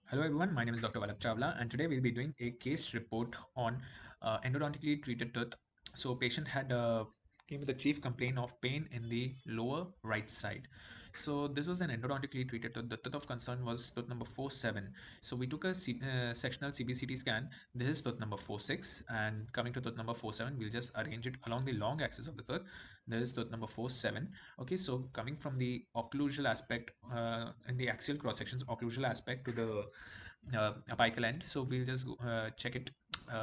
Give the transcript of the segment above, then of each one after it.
Hello everyone, my name is Dr. Vallabh Chawla and today we'll be doing a case report on endodontically treated tooth. So patient had came with a chief complaint of pain in the lower right side. So this was an endodontically treated tooth. The tooth of concern was tooth number 47. So we took a sectional CBCT scan. This is tooth number 46 and coming to tooth number 47, we'll just arrange it along the long axis of the tooth. This is tooth number 47. Okay, so coming from the occlusal aspect in the axial cross sections, occlusal aspect to the apical end. So we'll just check it.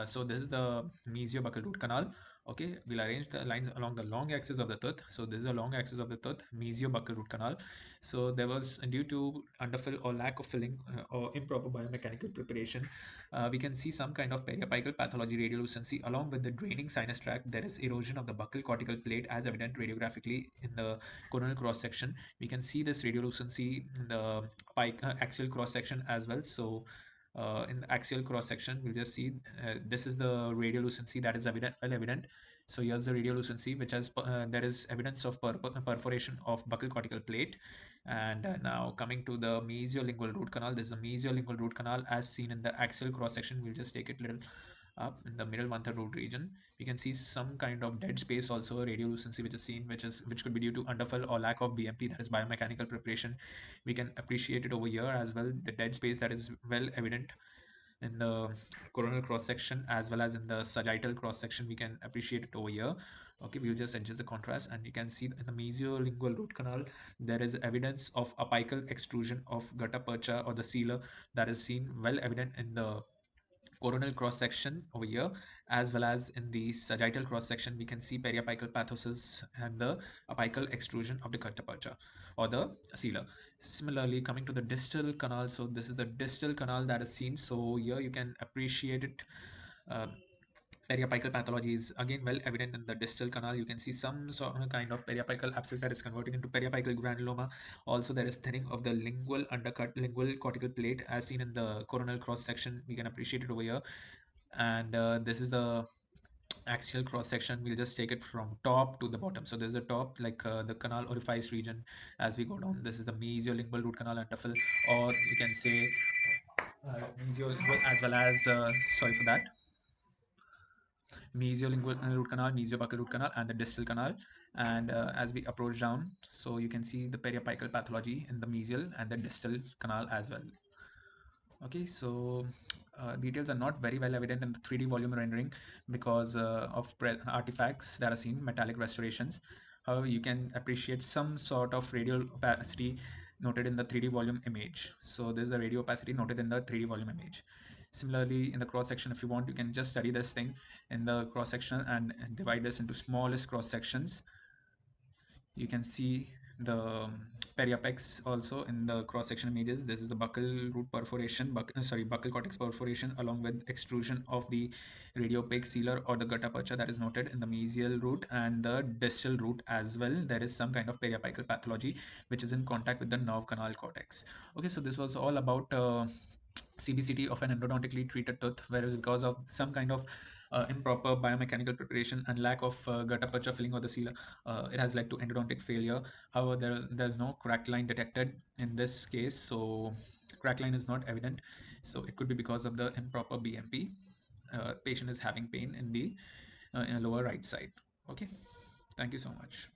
So this is the mesiobuccal root canal. Okay, we'll arrange the lines along the long axis of the tooth. So this is the long axis of the tooth, mesiobuccal root canal. So there was due to underfill or lack of filling or improper biomechanical preparation, we can see some kind of periapical pathology radiolucency along with the draining sinus tract. There is erosion of the buccal cortical plate as evident radiographically in the coronal cross section. We can see this radiolucency in the axial cross section as well. So in the axial cross section, we'll just see this is the radiolucency that is evident. So here's the radiolucency, which has there is evidence of perforation of buccal cortical plate. And now coming to the mesiolingual root canal, this is a mesiolingual root canal as seen in the axial cross section. We'll just take it little up in the middle one-third root region. We can see some kind of dead space, also radiolucency, which is seen, which could be due to underfill or lack of BMP, that is biomechanical preparation. We can appreciate it over here as well. The dead space that is well evident in the coronal cross section as well as in the sagittal cross section, we can appreciate it over here. Okay, we'll just adjust the contrast and you can see in the mesiolingual root canal there is evidence of apical extrusion of gutta-percha or the sealer that is seen well evident in the coronal cross section over here, as well as in the sagittal cross section we can see periapical pathosis and the apical extrusion of the gutta-percha or the sealer. Similarly, coming to the distal canal, so this is the distal canal that is seen. So here you can appreciate it. Periapical pathology is again well evident in the distal canal. You can see some sort of kind of periapical abscess that is converting into periapical granuloma. Also, there is thinning of the lingual undercut, lingual cortical plate as seen in the coronal cross section. We can appreciate it over here. And this is the axial cross section. We'll just take it from top to the bottom. So there's a top, like the canal orifice region. As we go down, this is the mesiolingual root canal underfill, or you can say mesiolingual as well as sorry for that, mesiolingual root canal, mesiobuccal root canal, and the distal canal. And as we approach down, so you can see the periapical pathology in the mesial and the distal canal as well. Okay, so details are not very well evident in the 3D volume rendering because of artifacts that are seen, metallic restorations. However, you can appreciate some sort of radial opacity noted in the 3D volume image. So there's a radio opacity noted in the 3D volume image. Similarly, in the cross section, if you want, you can just study this thing in the cross section and divide this into smallest cross sections. You can see the periapex also in the cross section images. This is the buccal root perforation, buccal cortex perforation along with extrusion of the radiopaque sealer or the gutta-percha that is noted in the mesial root and the distal root as well. There is some kind of periapical pathology which is in contact with the nerve canal cortex. Okay, so this was all about CBCT of an endodontically treated tooth, whereas because of some kind of improper biomechanical preparation and lack of gutta-percha filling or the sealer, it has led to endodontic failure. However, there's no crack line detected in this case, so crack line is not evident. So it could be because of the improper BMP. Patient is having pain in the lower right side. Okay, thank you so much.